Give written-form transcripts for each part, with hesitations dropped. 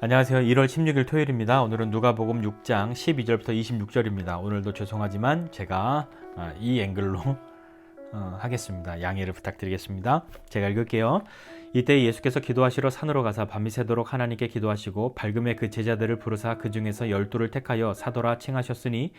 안녕하세요. 1월 16일 토요일입니다. 오늘은 누가복음 6장 12절부터 26절입니다. 오늘도 죄송하지만 제가 이 앵글로 하겠습니다. 양해를 부탁드리겠습니다. 제가 읽을게요. 이때 예수께서 기도하시러 산으로 가사 밤이 새도록 하나님께 기도하시고 밝음에 그 제자들을 부르사 그 중에서 12를 택하여 사도라 칭하셨으니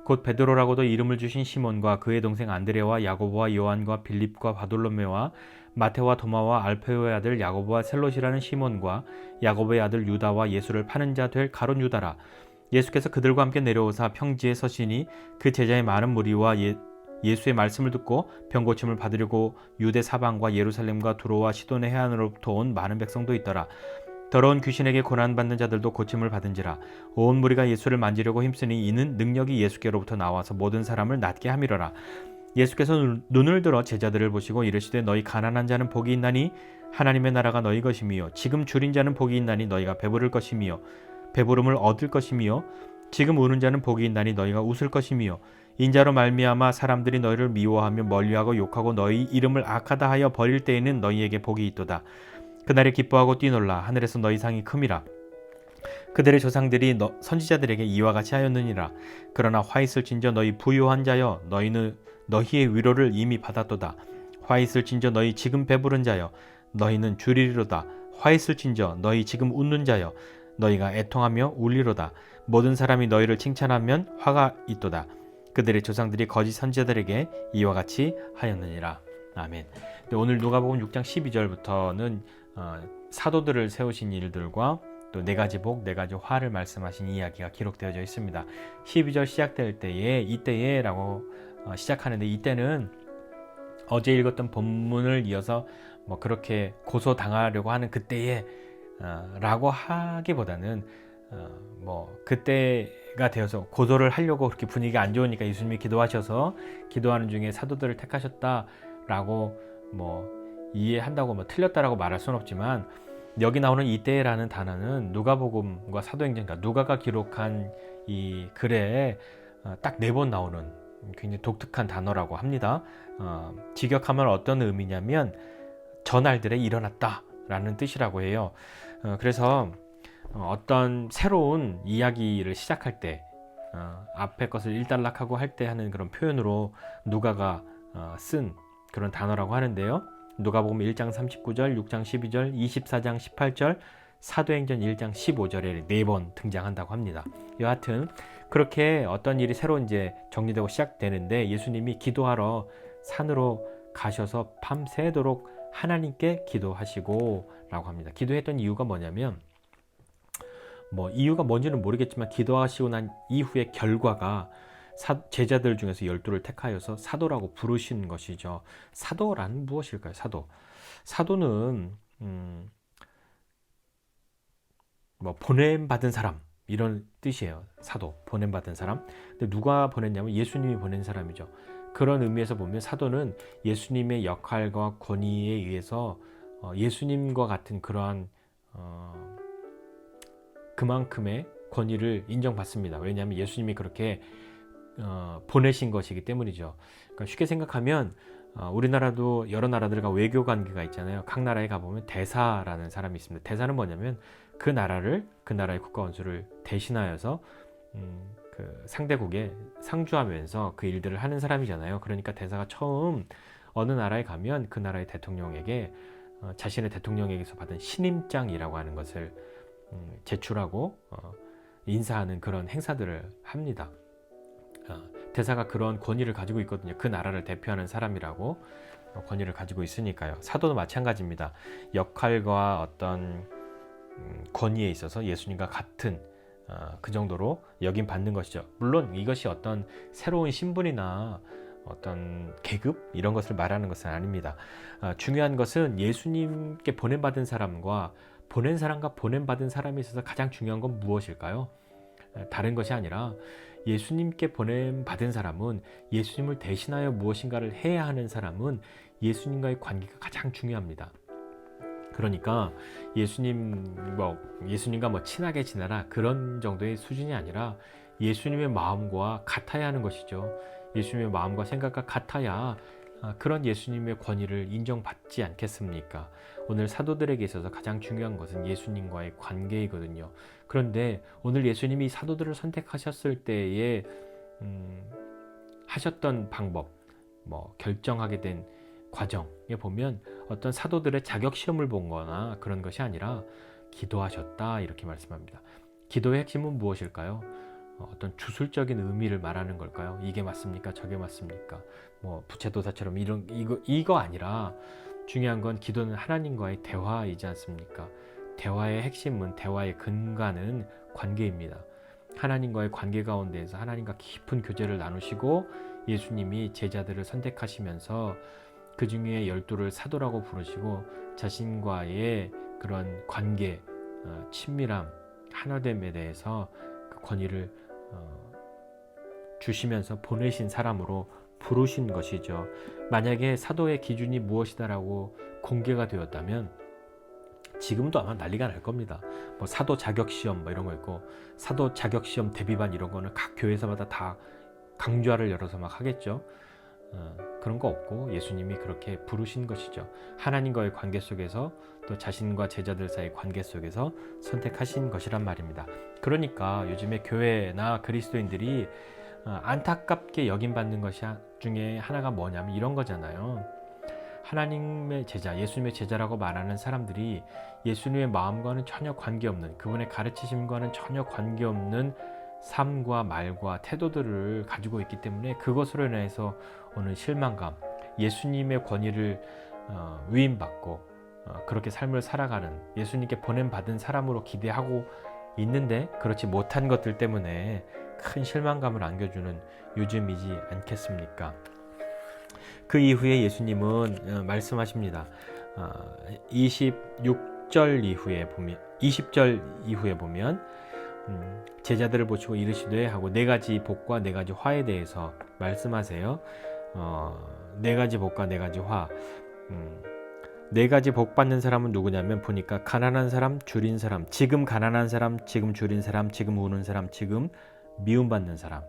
곧 베드로라고도 이름을 주신 시몬과 그의 동생 안드레와 야고보와 요한과 빌립과 바돌로메와 마테와 도마와 알페오의 아들 야고보와 셀롯이라는 시몬과 야고보의 아들 유다와 예수를 파는 자 될 가룟 유다라. 예수께서 그들과 함께 내려오사 평지에 서시니 그 제자의 많은 무리와 예수의 말씀을 듣고 병고침을 받으려고 유대 사방과 예루살렘과 두로와 시돈의 해안으로부터 온 많은 백성도 있더라. 더러운 귀신에게 고난받는 자들도 고침을 받은지라. 온 무리가 예수를 만지려고 힘쓰니 이는 능력이 예수께로부터 나와서 모든 사람을 낫게 함이러라. 예수께서 눈을 들어 제자들을 보시고 이르시되 너희 가난한 자는 복이 있나니 하나님의 나라가 너희 것이미요 지금 줄인 자는 복이 있나니 너희가 배부를 것이미요 배부름을 얻을 것이미요 지금 우는 자는 복이 있나니 너희가 웃을 것이미요 인자로 말미암아 사람들이 너희를 미워하며 멀리하고 욕하고 너희 이름을 악하다 하여 버릴 때에는 너희에게 복이 있도다. 그날에 기뻐하고 뛰놀라 하늘에서 너희 상이 큼이라. 그들의 조상들이 선지자들에게 이와 같이 하였느니라. 그러나 화 있을진저 너희 부유한 자여 너희의 위로를 이미 받았도다. 화 있을진저 너희 지금 배부른 자여 너희는 줄이리로다. 화 있을진저 너희 지금 웃는 자여 너희가 애통하며 울리로다. 모든 사람이 너희를 칭찬하면 화가 있도다. 그들의 조상들이 거짓 선지자들에게 이와 같이 하였느니라. 아멘. 오늘 누가복음 6장 12절부터는 사도들을 세우신 일들과 또 네 가지 복, 네 가지 화를 말씀하신 이야기가 기록되어져 있습니다. 12절 시작될 때에 이때에 라고 시작하는데 이때는 어제 읽었던 본문을 이어서 그렇게 고소당하려고 하는 그때에 라고 하기보다는 그때가 되어서 고소를 하려고 그렇게 분위기가 안 좋으니까 예수님이 기도하셔서 기도하는 중에 사도들을 택하셨다라고 이해한다고 틀렸다라고 말할 수는 없지만 여기 나오는 이때라는 단어는 누가복음과 사도행전, 그러니까 누가가 기록한 이 글에 딱 4번 나오는 굉장히 독특한 단어라고 합니다. 직역하면 어떤 의미냐면 전날들에 일어났다라는 뜻이라고 해요. 그래서 어떤 새로운 이야기를 시작할 때 앞에 것을 일단락하고 할 때 하는 그런 표현으로 누가가 쓴 그런 단어라고 하는데요. 누가복음 1장 39절, 6장 12절, 24장 18절, 사도행전 1장 15절에 4번 등장한다고 합니다. 여하튼 그렇게 어떤 일이 새로 이제 정리되고 시작되는데 예수님이 기도하러 산으로 가셔서 밤새도록 하나님께 기도하시고 라고 합니다. 기도했던 이유가 뭐냐면 이유가 뭔지는 모르겠지만 기도하시고 난 이후의 결과가 제자들 중에서 12를 택하여서 사도라고 부르신 것이죠. 사도란 무엇일까요? 사도는 보냄받은 사람 이런 뜻이에요. 사도, 보냄받은 사람. 근데 누가 보냈냐면 예수님이 보낸 사람이죠. 그런 의미에서 보면 사도는 예수님의 역할과 권위에 의해서 예수님과 같은 그러한 그만큼의 권위를 인정받습니다. 왜냐하면 예수님이 그렇게 보내신 것이기 때문이죠. 그러니까 쉽게 생각하면 우리나라도 여러 나라들과 외교 관계가 있잖아요. 각 나라에 가보면 대사라는 사람이 있습니다. 대사는 뭐냐면 그 나라의 국가 원수를 대신하여서 그 상대국에 상주하면서 그 일들을 하는 사람이잖아요. 그러니까 대사가 처음 어느 나라에 가면 그 나라의 대통령에게 자신의 대통령에게서 받은 신임장이라고 하는 것을 제출하고 인사하는 그런 행사들을 합니다. 대사가 그런 권위를 가지고 있거든요. 그 나라를 대표하는 사람이라고 권위를 가지고 있으니까요. 사도도 마찬가지입니다. 역할과 어떤 권위에 있어서 예수님과 같은 그 정도로 여김받는 것이죠. 물론 이것이 어떤 새로운 신분이나 어떤 계급 이런 것을 말하는 것은 아닙니다. 중요한 것은 예수님께 보냄받은 사람과 보낸 사람과 보냄받은 사람에 있어서 가장 중요한 건 무엇일까요? 다른 것이 아니라 예수님께 보냄받은 사람은 예수님을 대신하여 무엇인가를 해야 하는 사람은 예수님과의 관계가 가장 중요합니다. 그러니까 예수님과 친하게 지내라 그런 정도의 수준이 아니라 예수님의 마음과 같아야 하는 것이죠. 예수님의 마음과 생각과 같아야 그런 예수님의 권위를 인정받지 않겠습니까? 오늘 사도들에게 있어서 가장 중요한 것은 예수님과의 관계이거든요. 그런데 오늘 예수님이 사도들을 선택하셨을 때에 하셨던 방법, 결정하게 된 과정에 보면 어떤 사도들의 자격 시험을 본 거나 그런 것이 아니라 기도하셨다 이렇게 말씀합니다. 기도의 핵심은 무엇일까요? 어떤 주술적인 의미를 말하는 걸까요? 이게 맞습니까? 저게 맞습니까? 부채도사처럼 이거 아니라 중요한 건 기도는 하나님과의 대화이지 않습니까? 대화의 핵심은, 대화의 근간은 관계입니다. 하나님과의 관계 가운데에서 하나님과 깊은 교제를 나누시고 예수님이 제자들을 선택하시면서 그 중에 12를 사도라고 부르시고 자신과의 그런 관계, 친밀함, 하나됨에 대해서 그 권위를 주시면서 보내신 사람으로 부르신 것이죠. 만약에 사도의 기준이 무엇이다라고 공개가 되었다면 지금도 아마 난리가 날 겁니다. 사도 자격시험 이런 거 있고, 사도 자격시험 대비반 이런 거는 각 교회에서마다 다 강좌를 열어서 막 하겠죠. 그런 거 없고 예수님이 그렇게 부르신 것이죠. 하나님과의 관계 속에서 또 자신과 제자들 사이의 관계 속에서 선택하신 것이란 말입니다. 그러니까 요즘에 교회나 그리스도인들이 안타깝게 여김받는 것이 중에 하나가 뭐냐면 이런 거잖아요. 하나님의 제자, 예수님의 제자라고 말하는 사람들이 예수님의 마음과는 전혀 관계없는, 그분의 가르치심과는 전혀 관계없는 삶과 말과 태도들을 가지고 있기 때문에 그것으로 인해서 오는 실망감, 예수님의 권위를 위임받고 그렇게 삶을 살아가는, 예수님께 보냄받은 사람으로 기대하고 있는데 그렇지 못한 것들 때문에 큰 실망감을 안겨주는 요즘이지 않겠습니까? 그 이후에 예수님은 말씀하십니다. 20절 이후에 보면 제자들을 보시고 이르시되 하고 네 가지 복과 네 가지 화에 대해서 말씀하세요. 네 가지 복과 네 가지 화. 네 가지 복 받는 사람은 누구냐면 보니까 가난한 사람, 줄인 사람, 지금 가난한 사람, 지금 줄인 사람, 지금 우는 사람, 지금 미움받는 사람.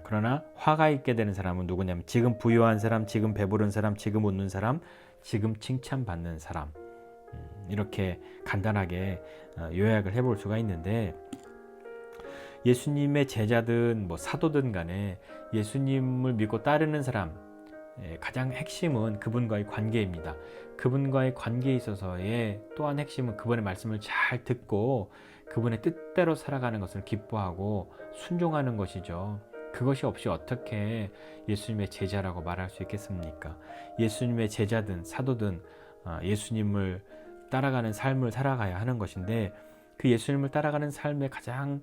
그러나 화가 있게 되는 사람은 누구냐면 지금 부유한 사람, 지금 배부른 사람, 지금 웃는 사람, 지금 칭찬받는 사람. 이렇게 간단하게 요약을 해볼 수가 있는데, 예수님의 제자든 사도든 간에 예수님을 믿고 따르는 사람, 가장 핵심은 그분과의 관계입니다. 그분과의 관계에 있어서의 또한 핵심은 그분의 말씀을 잘 듣고 그분의 뜻대로 살아가는 것을 기뻐하고 순종하는 것이죠. 그것이 없이 어떻게 예수님의 제자라고 말할 수 있겠습니까? 예수님의 제자든 사도든 예수님을 따라가는 삶을 살아가야 하는 것인데, 그 예수님을 따라가는 삶의 가장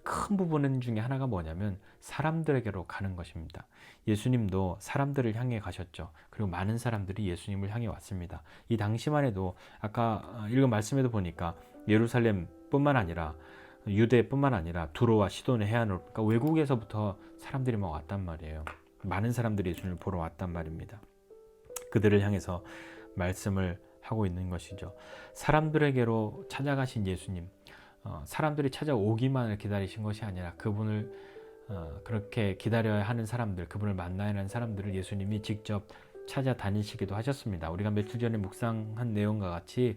큰 부분 중에 하나가 뭐냐면 사람들에게로 가는 것입니다. 예수님도 사람들을 향해 가셨죠. 그리고 많은 사람들이 예수님을 향해 왔습니다. 이 당시만 해도 아까 읽은 말씀에도 보니까 예루살렘뿐만 아니라 유대뿐만 아니라 두로와 시돈의 해안으로, 그러니까 외국에서부터 사람들이 막 왔단 말이에요. 많은 사람들이 예수님을 보러 왔단 말입니다. 그들을 향해서 말씀을 하고 있는 것이죠. 사람들에게로 찾아가신 예수님, 사람들이 찾아오기만을 기다리신 것이 아니라 그분을 그렇게 기다려야 하는 사람들, 그분을 만나야 하는 사람들을 예수님이 직접 찾아다니시기도 하셨습니다. 우리가 며칠 전에 묵상한 내용과 같이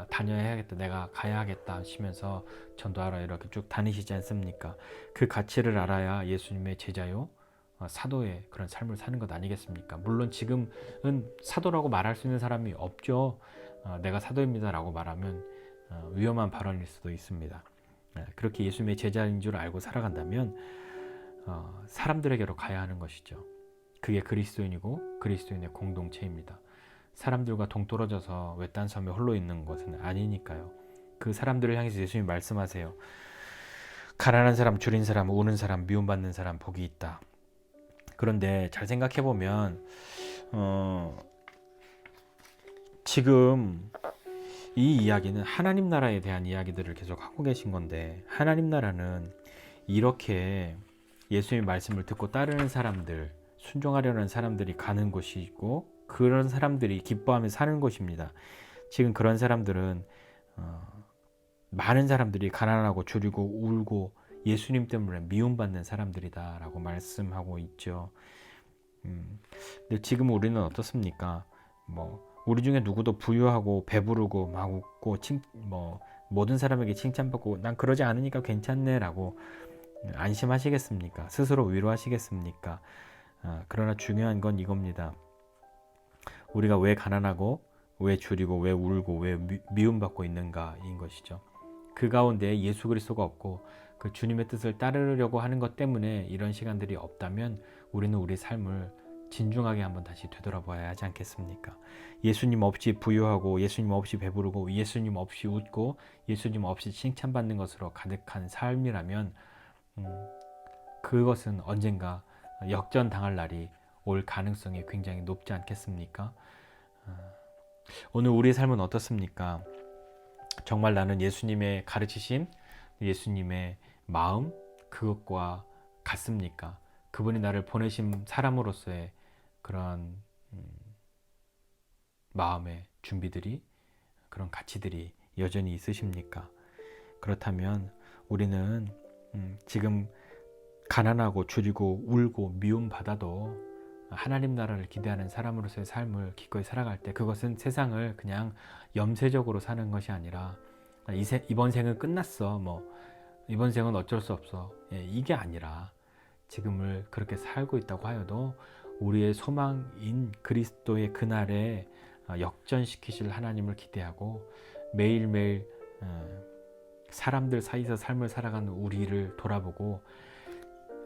다녀야 하겠다, 내가 가야 하겠다 하시면서 전도하러 이렇게 쭉 다니시지 않습니까? 그 가치를 알아야 예수님의 제자요, 사도의 그런 삶을 사는 것 아니겠습니까? 물론 지금은 사도라고 말할 수 있는 사람이 없죠. 내가 사도입니다 라고 말하면 위험한 발언일 수도 있습니다. 그렇게 예수님의 제자인 줄 알고 살아간다면 사람들에게로 가야 하는 것이죠. 그게 그리스도인이고 그리스도인의 공동체입니다. 사람들과 동떨어져서 외딴 섬에 홀로 있는 것은 아니니까요. 그 사람들을 향해서 예수님이 말씀하세요. 가난한 사람, 줄인 사람, 우는 사람, 미움받는 사람 복이 있다. 그런데 잘 생각해보면 지금 이 이야기는 하나님 나라에 대한 이야기들을 계속 하고 계신 건데, 하나님 나라는 이렇게 예수님의 말씀을 듣고 따르는 사람들, 순종하려는 사람들이 가는 곳이고 그런 사람들이 기뻐하며 사는 곳입니다. 지금 그런 사람들은 많은 사람들이 가난하고 줄이고 울고 예수님 때문에 미움받는 사람들이다 라고 말씀하고 있죠. 근데 지금 우리는 어떻습니까? 우리 중에 누구도 부유하고 배부르고 막 웃고 모든 사람에게 칭찬받고 난 그러지 않으니까 괜찮네라고 안심하시겠습니까? 스스로 위로하시겠습니까? 그러나 중요한 건 이겁니다. 우리가 왜 가난하고 왜 줄이고 왜 울고 왜 미움받고 있는가인 것이죠. 그 가운데 예수 그리스도가 없고 그 주님의 뜻을 따르려고 하는 것 때문에 이런 시간들이 없다면 우리는 우리 삶을 진중하게 한번 다시 되돌아봐야 하지 않겠습니까? 예수님 없이 부유하고 예수님 없이 배부르고 예수님 없이 웃고 예수님 없이 칭찬받는 것으로 가득한 삶이라면 그것은 언젠가 역전당할 날이 올 가능성이 굉장히 높지 않겠습니까? 오늘 우리의 삶은 어떻습니까? 정말 나는 예수님의 가르치심, 예수님의 마음 그것과 같습니까? 그분이 나를 보내신 사람으로서의 그런 마음의 준비들이, 그런 가치들이 여전히 있으십니까? 그렇다면 우리는 지금 가난하고 줄이고 울고 미움받아도 하나님 나라를 기대하는 사람으로서의 삶을 기꺼이 살아갈 때 그것은 세상을 그냥 염세적으로 사는 것이 아니라 이번 생은 끝났어, 이번 생은 어쩔 수 없어, 이게 아니라 지금을 그렇게 살고 있다고 하여도 우리의 소망인 그리스도의 그날에 역전시키실 하나님을 기대하고 매일매일 사람들 사이에서 삶을 살아가는 우리를 돌아보고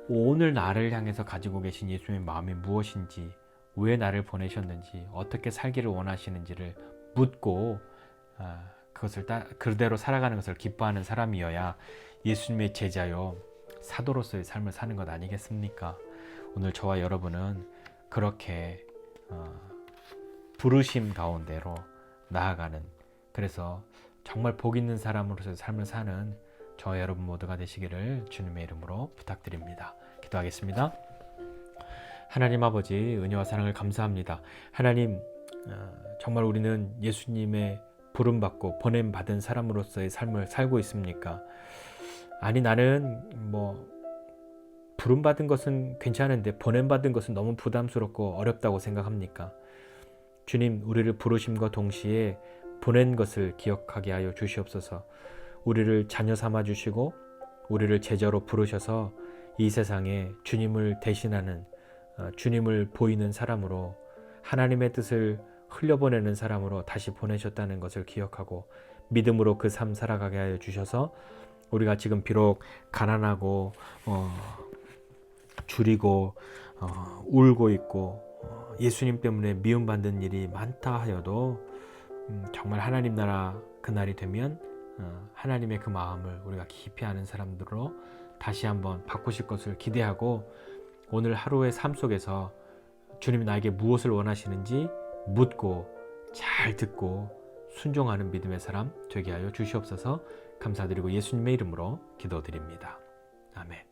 오늘 나를 향해서 가지고 계신 예수님의 마음이 무엇인지, 왜 나를 보내셨는지, 어떻게 살기를 원하시는지를 묻고 그것을 그대로 살아가는 것을 기뻐하는 사람이어야 예수님의 제자요 사도로서의 삶을 사는 것 아니겠습니까? 오늘 저와 여러분은 그렇게 부르심 가운데로 나아가는, 그래서 정말 복 있는 사람으로서의 삶을 사는 저와 여러분 모두가 되시기를 주님의 이름으로 부탁드립니다. 기도하겠습니다. 하나님 아버지, 은혜와 사랑을 감사합니다. 하나님, 정말 우리는 예수님의 부름받고 보냄받은 사람으로서의 삶을 살고 있습니까? 아니, 나는 부름받은 것은 괜찮은데 보냄받은 것은 너무 부담스럽고 어렵다고 생각합니까? 주님, 우리를 부르심과 동시에 보낸 것을 기억하게 하여 주시옵소서. 우리를 자녀 삼아 주시고 우리를 제자로 부르셔서 이 세상에 주님을 대신하는, 주님을 보이는 사람으로, 하나님의 뜻을 흘려보내는 사람으로 다시 보내셨다는 것을 기억하고 믿음으로 그 삶 살아가게 하여 주셔서 우리가 지금 비록 가난하고 줄이고 울고 있고 예수님 때문에 미움받는 일이 많다 하여도 정말 하나님 나라 그날이 되면 하나님의 그 마음을 우리가 깊이 아는 사람들로 다시 한번 바꾸실 것을 기대하고 오늘 하루의 삶 속에서 주님이 나에게 무엇을 원하시는지 묻고 잘 듣고 순종하는 믿음의 사람 되게 하여 주시옵소서. 감사드리고 예수님의 이름으로 기도드립니다. 아멘.